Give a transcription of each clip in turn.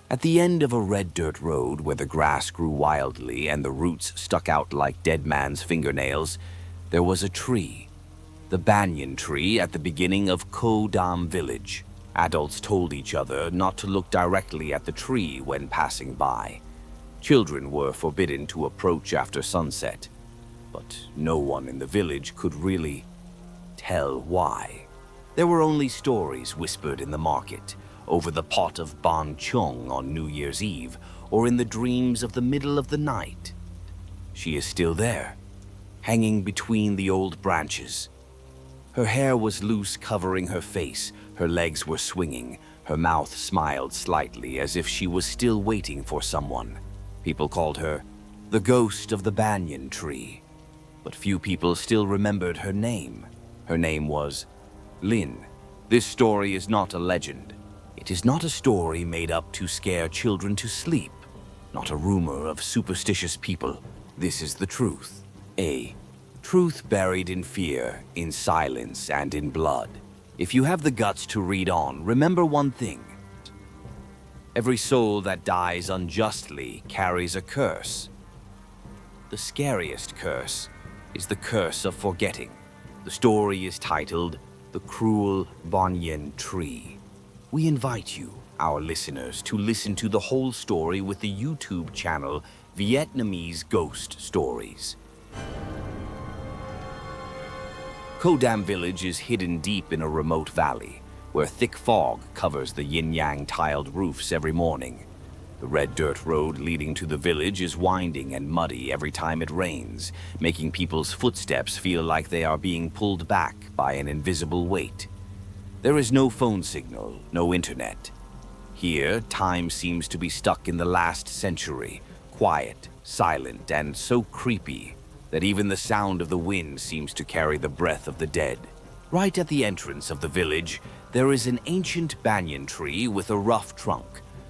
At the end of a red dirt road where the grass grew wildly and the roots stuck out like dead man's fingernails, there was a tree. The Banyan Tree at the beginning of Kodam village. Adults told each other not to look directly at the tree when passing by. Children were forbidden to approach after sunset, but no one in the village could really tell why. There were only stories whispered in the market, over the pot of ban chung on New Year's Eve, or in the dreams of the middle of the night. She is still there, hanging between the old branches. Her hair was loose, covering her face, her legs were swinging, her mouth smiled slightly as if she was still waiting for someone. People called her the ghost of the Banyan Tree, but few people still remembered her name. Her name was Lin. This story is not a legend. It is not a story made up to scare children to sleep, not a rumor of superstitious people. This is the truth. A truth buried in fear, in silence, and in blood. If you have the guts to read on, remember one thing. Every soul that dies unjustly carries a curse. The scariest curse is the curse of forgetting. The story is titled The Cruel Banyan Tree. We invite you, our listeners, to listen to the whole story with the YouTube channel Vietnamese Ghost Stories. Kodam village is hidden deep in a remote valley, where thick fog covers the yin-yang tiled roofs every morning. The red dirt road leading to the village is winding and muddy every time it rains, making people's footsteps feel like they are being pulled back by an invisible weight. There is no phone signal, no internet. Here, time seems to be stuck in the last century, quiet, silent, and so creepy that even the sound of the wind seems to carry the breath of the dead. Right at the entrance of the village, there is an ancient banyan tree with a rough trunk,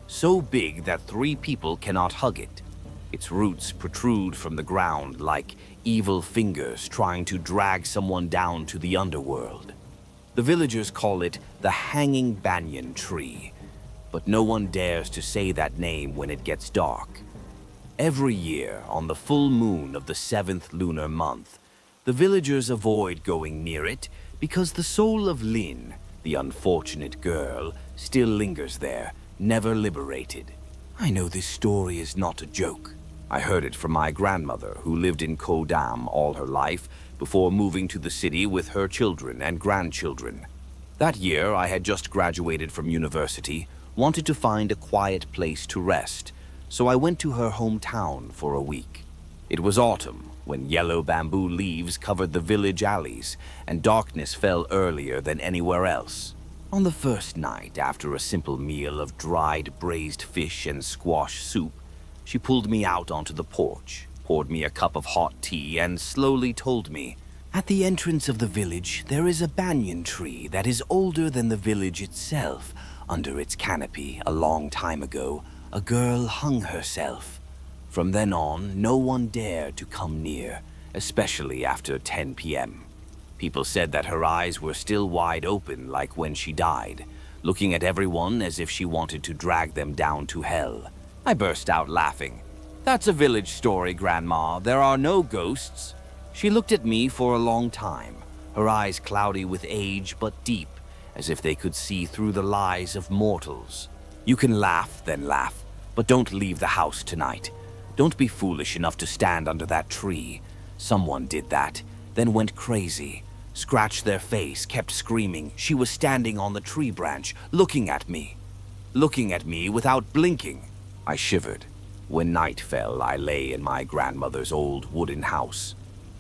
so big that 3 people cannot hug it. Its roots protrude from the ground like evil fingers trying to drag someone down to the underworld. The villagers call it the Hanging Banyan Tree, but no one dares to say that name when it gets dark. Every year, on the full moon of the 7th lunar month, the villagers avoid going near it because the soul of Lin, the unfortunate girl, still lingers there, never liberated. I know this story is not a joke. I heard it from my grandmother, who lived in Kodam all her life before moving to the city with her children and grandchildren. That year, I had just graduated from university, wanted to find a quiet place to rest, so I went to her hometown for a week. It was autumn, when yellow bamboo leaves covered the village alleys, and darkness fell earlier than anywhere else. On the first night, after a simple meal of dried braised fish and squash soup, she pulled me out onto the porch, poured me a cup of hot tea, and slowly told me, "At the entrance of the village, there is a banyan tree that is older than the village itself. Under its canopy, a long time ago, a girl hung herself. From then on, no one dared to come near, especially after 10 p.m. People said that her eyes were still wide open like when she died, looking at everyone as if she wanted to drag them down to hell." I burst out laughing. "That's a village story, Grandma. There are no ghosts." She looked at me for a long time, her eyes cloudy with age but deep, as if they could see through the lies of mortals. "You can laugh, then laugh, but don't leave the house tonight. Don't be foolish enough to stand under that tree. Someone did that, then went crazy, scratched their face, kept screaming. She was standing on the tree branch, looking at me without blinking." I shivered. When night fell, I lay in my grandmother's old wooden house.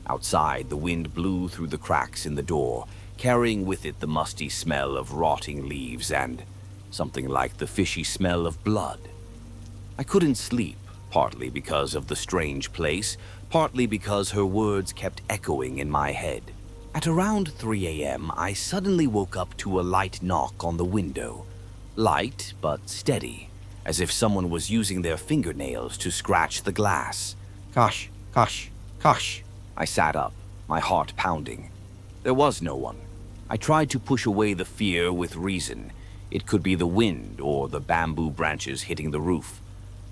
Outside, the wind blew through the cracks in the door, carrying with it the musty smell of rotting leaves and something like the fishy smell of blood. I couldn't sleep, partly because of the strange place, partly because her words kept echoing in my head. At around 3 a.m., I suddenly woke up to a light knock on the window. Light, but steady, as if someone was using their fingernails to scratch the glass. "Gosh, gosh, gosh." I sat up, my heart pounding. There was no one. I tried to push away the fear with reason. It could be the wind or the bamboo branches hitting the roof.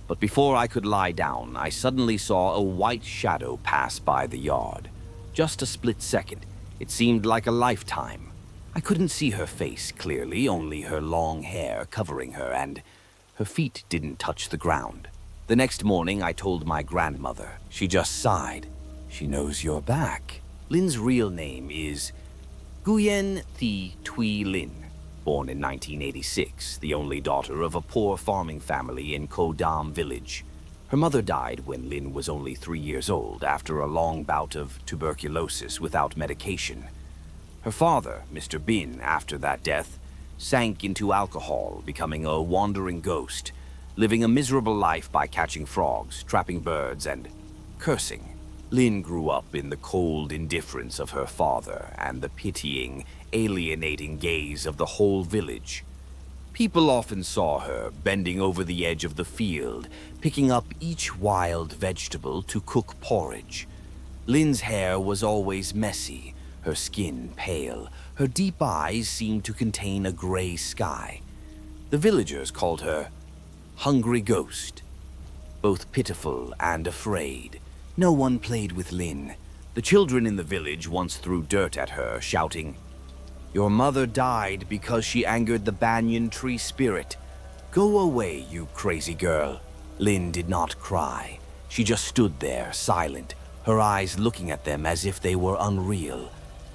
But before I could lie down, I suddenly saw a white shadow pass by the yard. Just a split second. It seemed like a lifetime. I couldn't see her face clearly, only her long hair covering her, and her feet didn't touch the ground. The next morning, I told my grandmother. She just sighed. She knows you're back. Lynn's real name is Nguyen Thi Thuy Linh, born in 1986, the only daughter of a poor farming family in Co Dam village. Her mother died when Lynn was only 3 years old after a long bout of tuberculosis without medication. Her father, Mr. Bin, after that death, sank into alcohol, becoming a wandering ghost, living a miserable life by catching frogs, trapping birds, and cursing. Lynn grew up in the cold indifference of her father and the pitying, alienating gaze of the whole village. People often saw her bending over the edge of the field, picking up each wild vegetable to cook porridge. Lynn's hair was always messy, her skin pale, her deep eyes seemed to contain a gray sky. The villagers called her Hungry Ghost, both pitiful and afraid. No one played with Lynn. The children in the village once threw dirt at her, shouting, "Your mother died because she angered the Banyan Tree spirit. Go away, you crazy girl." Lynn did not cry. She just stood there, silent, her eyes looking at them as if they were unreal.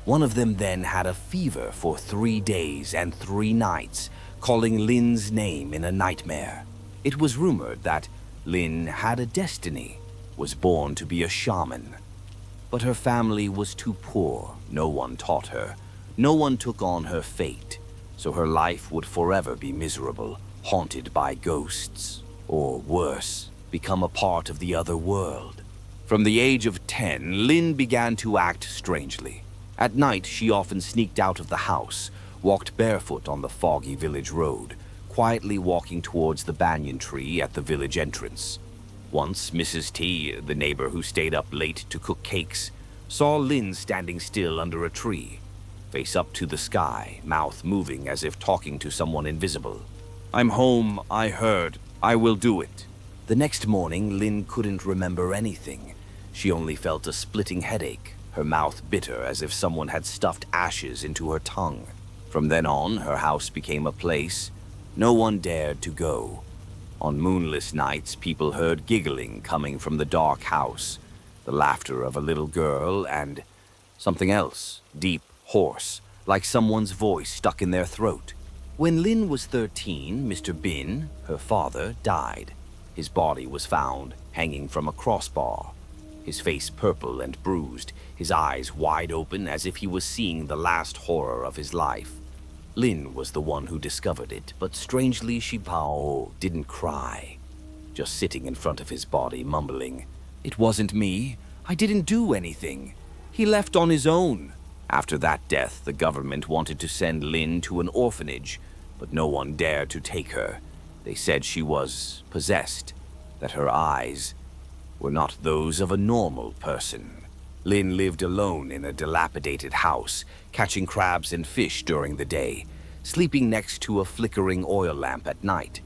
One of them then had a fever for 3 days and 3 nights, calling Lynn's name in a nightmare. It was rumored that Lynn had a destiny, was born to be a shaman. But her family was too poor. No one taught her. No one took on her fate. So her life would forever be miserable, haunted by ghosts. Or worse, become a part of the other world. From the age of 10, Lynn began to act strangely. At night, she often sneaked out of the house, walked barefoot on the foggy village road, quietly walking towards the banyan tree at the village entrance. Once, Mrs. T, the neighbor who stayed up late to cook cakes, saw Lynn standing still under a tree, face up to the sky, mouth moving as if talking to someone invisible. "I'm home, I heard. I will do it." The next morning, Lynn couldn't remember anything. She only felt a splitting headache, her mouth bitter as if someone had stuffed ashes into her tongue. From then on, her house became a place no one dared to go. On moonless nights, people heard giggling coming from the dark house, the laughter of a little girl, and something else, deep, hoarse, like someone's voice stuck in their throat. When Lynn was 13, Mr. Bin, her father, died. His body was found hanging from a crossbar, his face purple and bruised, his eyes wide open as if he was seeing the last horror of his life. Lynn was the one who discovered it, but strangely she didn't cry, just sitting in front of his body, mumbling, "It wasn't me. I didn't do anything. He left on his own." After that death, the government wanted to send Lynn to an orphanage, but no one dared to take her. They said she was possessed, that her eyes were not those of a normal person. Lynn lived alone in a dilapidated house, catching crabs and fish during the day, sleeping next to a flickering oil lamp at night.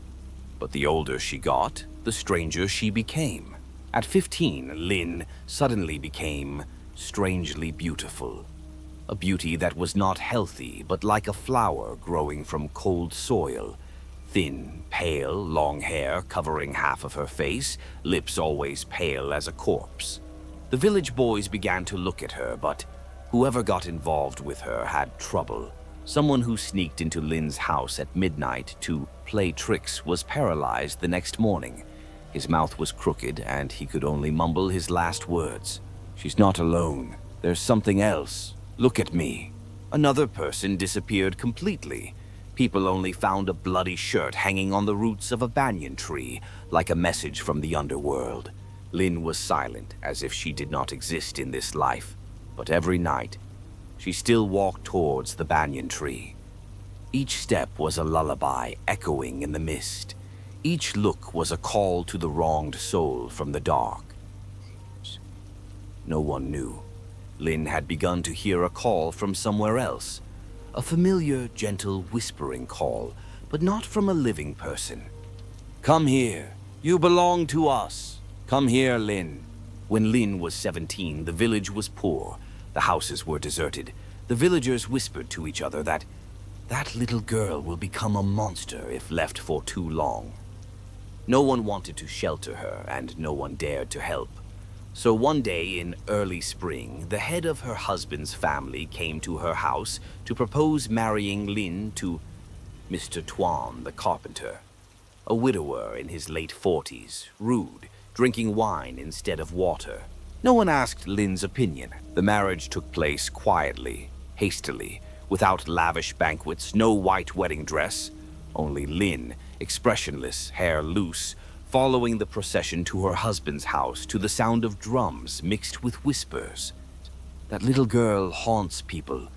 But the older she got, the stranger she became. At 15, Lynn suddenly became strangely beautiful. A beauty that was not healthy, but like a flower growing from cold soil. Thin, pale, long hair covering half of her face, lips always pale as a corpse. The village boys began to look at her, but whoever got involved with her had trouble. Someone who sneaked into Lynn's house at midnight to play tricks was paralyzed the next morning. His mouth was crooked, and he could only mumble his last words. "She's not alone. There's something else. Look at me." Another person disappeared completely. People only found a bloody shirt hanging on the roots of a banyan tree, like a message from the underworld. Lynn was silent, as if she did not exist in this life, but every night, she still walked towards the banyan tree. Each step was a lullaby echoing in the mist. Each look was a call to the wronged soul from the dark. No one knew. Lynn had begun to hear a call from somewhere else, a familiar, gentle, whispering call, but not from a living person. "Come here. You belong to us. Come here, Lin." When Lin was 17, the village was poor. The houses were deserted. The villagers whispered to each other that little girl will become a monster if left for too long. No one wanted to shelter her, and no one dared to help. So one day in early spring, the head of her husband's family came to her house to propose marrying Lin to Mr. Tuan, the carpenter, a widower in his late 40s, rude, drinking wine instead of water. No one asked Lin's opinion. The marriage took place quietly, hastily, without lavish banquets, no white wedding dress. Only Lin, expressionless, hair loose, following the procession to her husband's house to the sound of drums mixed with whispers. "That little girl haunts people.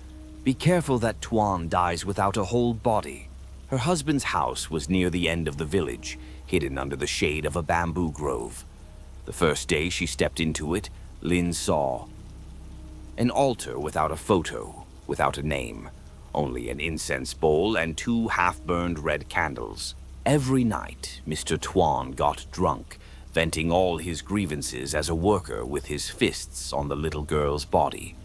Be careful that Tuan dies without a whole body." Her husband's house was near the end of the village, hidden under the shade of a bamboo grove. The first day she stepped into it, Lin saw an altar without a photo, without a name, only an incense bowl and 2 half-burned red candles. Every night, Mr. Tuan got drunk, venting all his grievances as a worker with his fists on the little girl's body.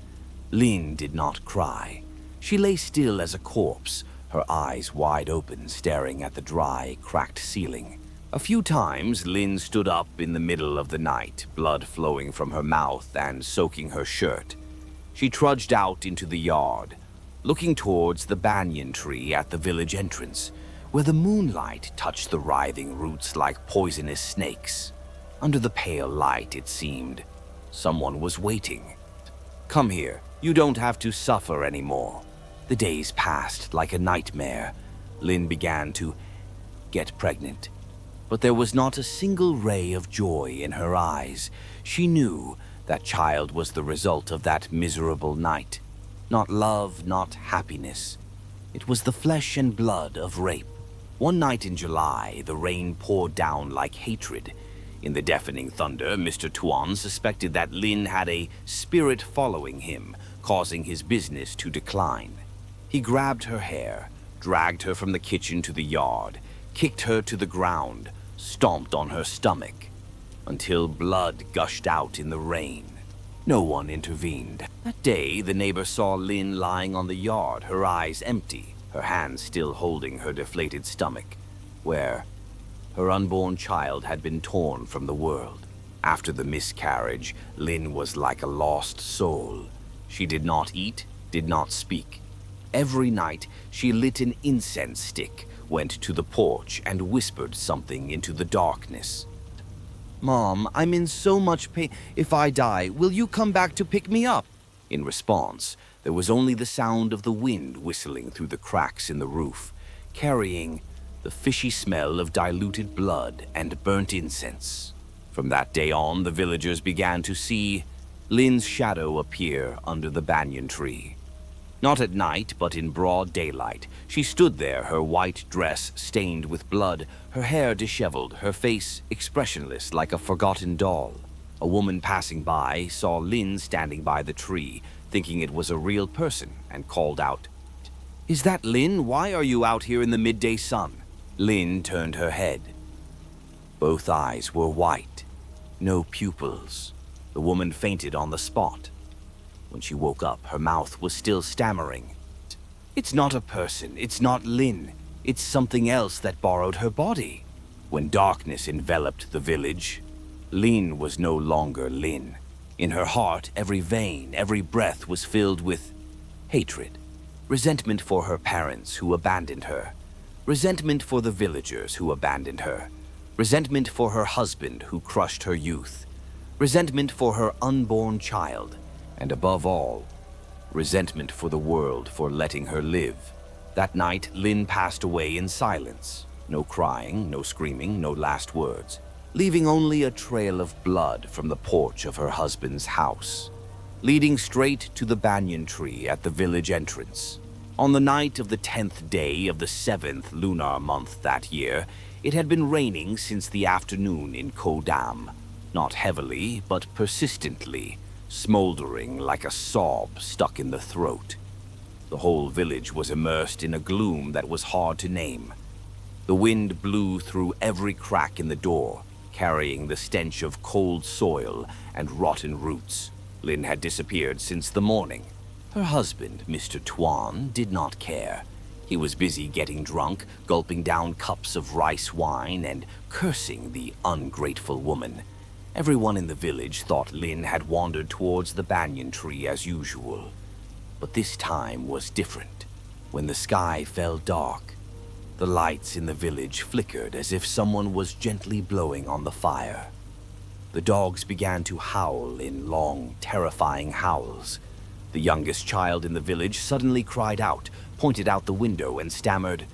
Lin did not cry. She lay still as a corpse, her eyes wide open, staring at the dry, cracked ceiling. A few times, Lin stood up in the middle of the night, blood flowing from her mouth and soaking her shirt. She trudged out into the yard, looking towards the banyan tree at the village entrance, where the moonlight touched the writhing roots like poisonous snakes. Under the pale light, it seemed, someone was waiting. "Come here. You don't have to suffer anymore." The days passed like a nightmare. Lin began to get pregnant, but there was not a single ray of joy in her eyes. She knew that child was the result of that miserable night. Not love, not happiness. It was the flesh and blood of rape. One night in July, the rain poured down like hatred. In the deafening thunder, Mr. Tuan suspected that Lin had a spirit following him, causing his business to decline. He grabbed her hair, dragged her from the kitchen to the yard, kicked her to the ground, stomped on her stomach, until blood gushed out in the rain. No one intervened. That day, the neighbor saw Lin lying on the yard, her eyes empty, her hands still holding her deflated stomach, where her unborn child had been torn from the world. After the miscarriage, Lin was like a lost soul. She did not eat, did not speak. Every night, she lit an incense stick, went to the porch, and whispered something into the darkness. "Mom, I'm in so much pain. If I die, will you come back to pick me up?" In response, there was only the sound of the wind whistling through the cracks in the roof, carrying the fishy smell of diluted blood and burnt incense. From that day on, the villagers began to see Lin's shadow appear under the banyan tree. Not at night, but in broad daylight. She stood there, her white dress stained with blood, her hair disheveled, her face expressionless like a forgotten doll. A woman passing by saw Lin standing by the tree, thinking it was a real person, and called out, "Is that Lin? Why are you out here in the midday sun?" Lin turned her head. Both eyes were white, no pupils. The woman fainted on the spot. When she woke up, her mouth was still stammering. "It's not a person, it's not Lin. It's something else that borrowed her body." When darkness enveloped the village, Lin was no longer Lin. In her heart, every vein, every breath was filled with hatred. Resentment for her parents who abandoned her. Resentment for the villagers who abandoned her. Resentment for her husband who crushed her youth. Resentment for her unborn child. And above all, resentment for the world for letting her live. That night, Lin passed away in silence. No crying, no screaming, no last words, leaving only a trail of blood from the porch of her husband's house, leading straight to the banyan tree at the village entrance. On the night of the 10th day of the 7th lunar month that year, it had been raining since the afternoon in Kodam. Not heavily, but persistently, smoldering like a sob stuck in the throat. The whole village was immersed in a gloom that was hard to name. The wind blew through every crack in the door, carrying the stench of cold soil and rotten roots. Lynn had disappeared since the morning. Her husband, Mr. Tuan, did not care. He was busy getting drunk, gulping down cups of rice wine and cursing the ungrateful woman. Everyone in the village thought Lynn had wandered towards the banyan tree as usual. But this time was different. When the sky fell dark, the lights in the village flickered as if someone was gently blowing on the fire. The dogs began to howl in long, terrifying howls. The youngest child in the village suddenly cried out, pointed out the window, and stammered,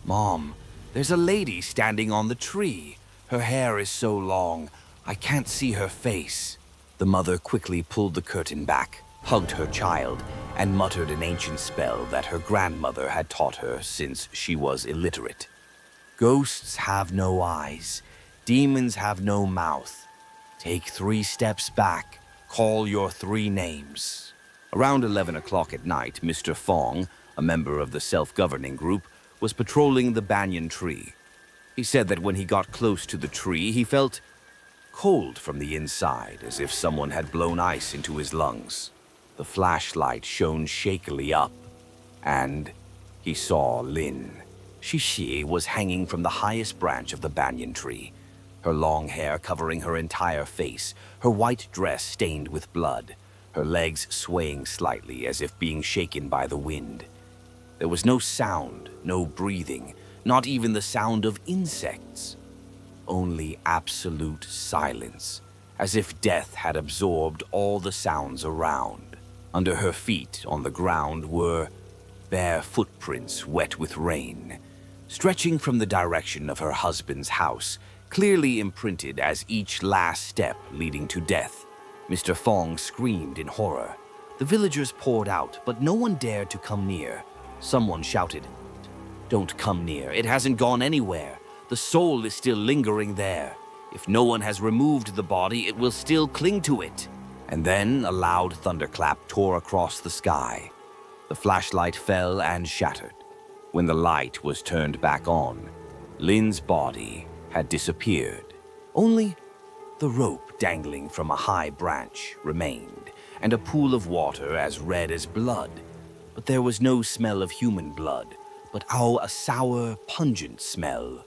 "Mom, there's a lady standing on the tree. Her hair is so long, I can't see her face." The mother quickly pulled the curtain back, hugged her child, and muttered an ancient spell that her grandmother had taught her since she was illiterate. "Ghosts have no eyes. Demons have no mouth. Take 3 steps back. Call your 3 names." Around 11 o'clock at night, Mr. Fong, a member of the self-governing group, was patrolling the banyan tree. He said that when he got close to the tree, he felt cold from the inside, as if someone had blown ice into his lungs. The flashlight shone shakily up, and he saw Lynn. She was hanging from the highest branch of the banyan tree, her long hair covering her entire face, her white dress stained with blood, her legs swaying slightly as if being shaken by the wind. There was no sound, no breathing, not even the sound of insects. Only absolute silence, as if death had absorbed all the sounds around. Under her feet, on the ground, were bare footprints wet with rain, stretching from the direction of her husband's house, clearly imprinted as each last step leading to death. Mr. Fong screamed in horror. The villagers poured out, but no one dared to come near. Someone shouted, "Don't come near. It hasn't gone anywhere. The soul is still lingering there. If no one has removed the body, it will still cling to it." And then a loud thunderclap tore across the sky. The flashlight fell and shattered. When the light was turned back on, Lynn's body had disappeared. Only the rope dangling from a high branch remained, and a pool of water as red as blood. But there was no smell of human blood, but a sour, pungent smell.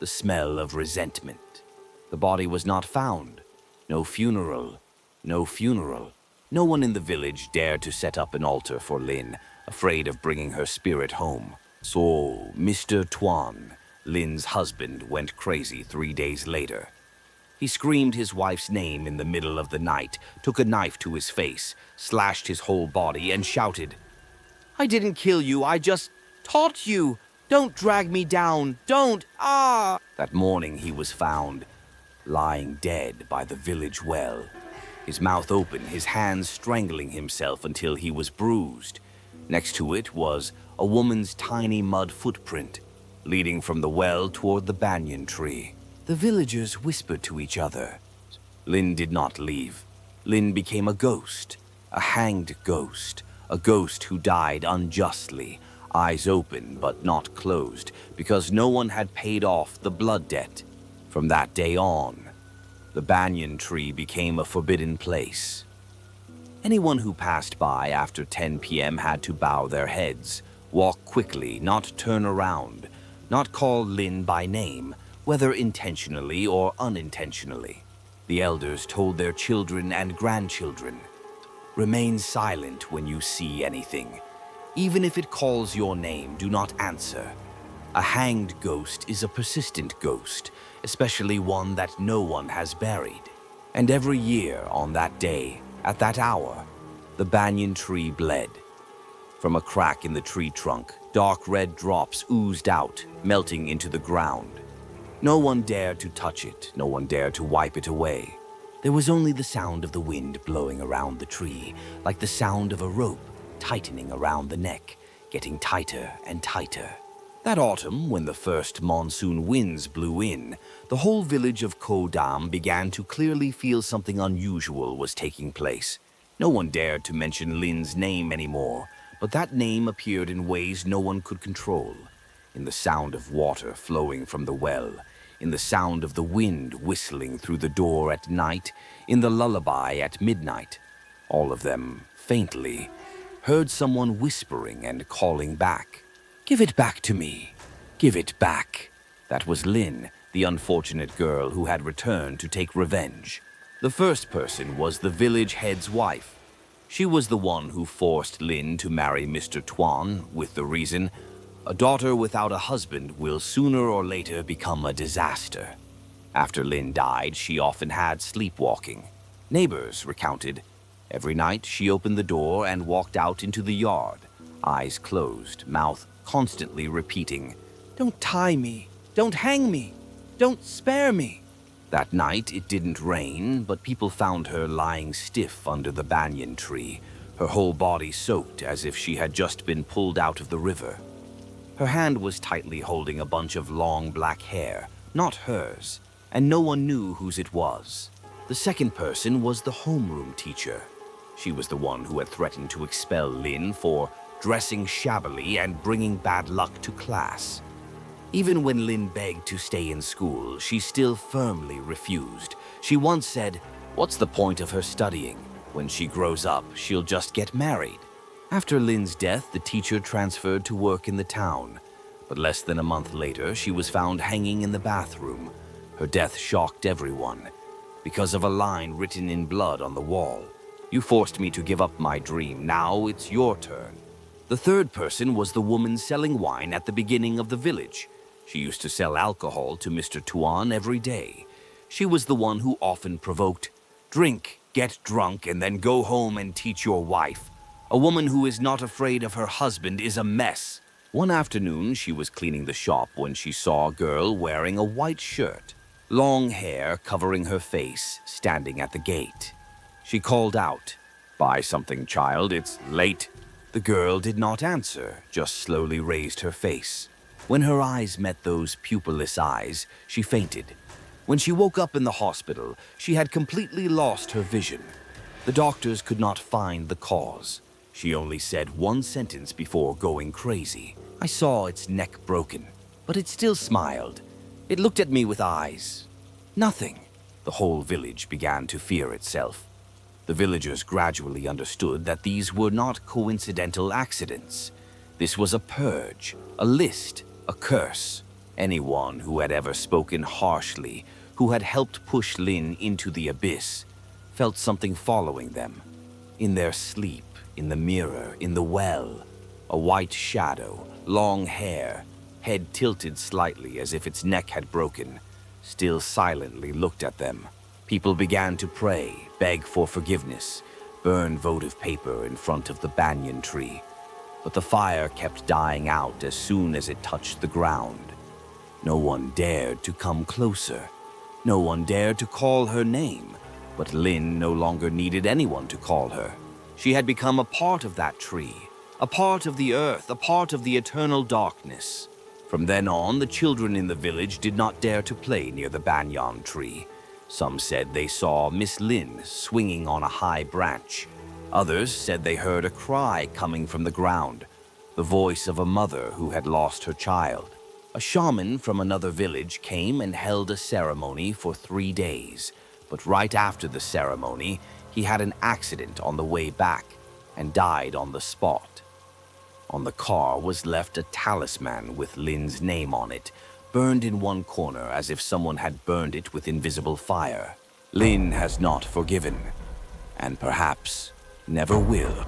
The smell of resentment. The body was not found. No funeral. No funeral. No one in the village dared to set up an altar for Lynn, afraid of bringing her spirit home. So Mr. Tuan, Lynn's husband, went crazy 3 days later. He screamed his wife's name in the middle of the night, took a knife to his face, slashed his whole body, and shouted, "I didn't kill you, I just taught you! Don't drag me down! Don't! Ah!" That morning he was found, lying dead by the village well. His mouth open, his hands strangling himself until he was bruised. Next to it was a woman's tiny mud footprint, leading from the well toward the banyan tree. The villagers whispered to each other. Lynn did not leave. Lynn became a ghost, a hanged ghost, a ghost who died unjustly, eyes open but not closed, because no one had paid off the blood debt. From that day on, the banyan tree became a forbidden place. Anyone who passed by after 10 p.m. had to bow their heads, walk quickly, not turn around, not call Lynn by name, whether intentionally or unintentionally. The elders told their children and grandchildren, "Remain silent when you see anything. Even if it calls your name, do not answer. A hanged ghost is a persistent ghost, especially one that no one has buried." And every year on that day, at that hour, the banyan tree bled. From a crack in the tree trunk, dark red drops oozed out, melting into the ground. No one dared to touch it, no one dared to wipe it away. There was only the sound of the wind blowing around the tree, like the sound of a rope tightening around the neck, getting tighter and tighter. That autumn, when the first monsoon winds blew in, the whole village of Kodam began to clearly feel something unusual was taking place. No one dared to mention Lynn's name anymore, but that name appeared in ways no one could control. in the sound of water flowing from the well, in the sound of the wind whistling through the door at night, in the lullaby at midnight. All of them, faintly, heard someone whispering and calling back. "Give it back to me. Give it back." That was Lynn, the unfortunate girl who had returned to take revenge. The first person was the village head's wife. She was the one who forced Lynn to marry Mr. Tuan with the reason, "A daughter without a husband will sooner or later become a disaster." After Lynn died, she often had sleepwalking. Neighbors recounted. Every night she opened the door and walked out into the yard, eyes closed, mouth constantly repeating, "Don't tie me, don't hang me, don't spare me." That night it didn't rain, but people found her lying stiff under the banyan tree, her whole body soaked as if she had just been pulled out of the river. Her hand was tightly holding a bunch of long black hair, not hers, and no one knew whose it was. The second person was the homeroom teacher. She was the one who had threatened to expel Lynn for dressing shabbily and bringing bad luck to class. Even when Lynn begged to stay in school, she still firmly refused. She once said, "What's the point of her studying? When she grows up, she'll just get married." After Lynn's death, the teacher transferred to work in the town. But less than a month later, she was found hanging in the bathroom. Her death shocked everyone because of a line written in blood on the wall. "You forced me to give up my dream. Now it's your turn." The third person was the woman selling wine at the beginning of the village. She used to sell alcohol to Mr. Tuan every day. She was the one who often provoked, "Drink, get drunk, and then go home and teach your wife. A woman who is not afraid of her husband is a mess." One afternoon, she was cleaning the shop when she saw a girl wearing a white shirt, long hair covering her face, standing at the gate. She called out, "Buy something, child, it's late." The girl did not answer, just slowly raised her face. When her eyes met those pupilless eyes, she fainted. When she woke up in the hospital, she had completely lost her vision. The doctors could not find the cause. She only said one sentence before going crazy. "I saw its neck broken, but it still smiled. It looked at me with eyes. Nothing." The whole village began to fear itself. The villagers gradually understood that these were not coincidental accidents. This was a purge, a list, a curse. Anyone who had ever spoken harshly, who had helped push Lynn into the abyss, felt something following them. In their sleep, in the mirror, in the well, a white shadow, long hair, head tilted slightly as if its neck had broken, still silently looked at them. People began to pray, beg for forgiveness, burn votive paper in front of the banyan tree. But the fire kept dying out as soon as it touched the ground. No one dared to come closer. No one dared to call her name. But Lynn no longer needed anyone to call her. She had become a part of that tree, a part of the earth, a part of the eternal darkness. From then on, the children in the village did not dare to play near the banyan tree. Some said they saw Miss Lynn swinging on a high branch. Others said they heard a cry coming from the ground, the voice of a mother who had lost her child. A shaman from another village came and held a ceremony for 3 days, but right after the ceremony, he had an accident on the way back and died on the spot. On the car was left a talisman with Lynn's name on it, burned in one corner as if someone had burned it with invisible fire. Lynn has not forgiven, and perhaps never will.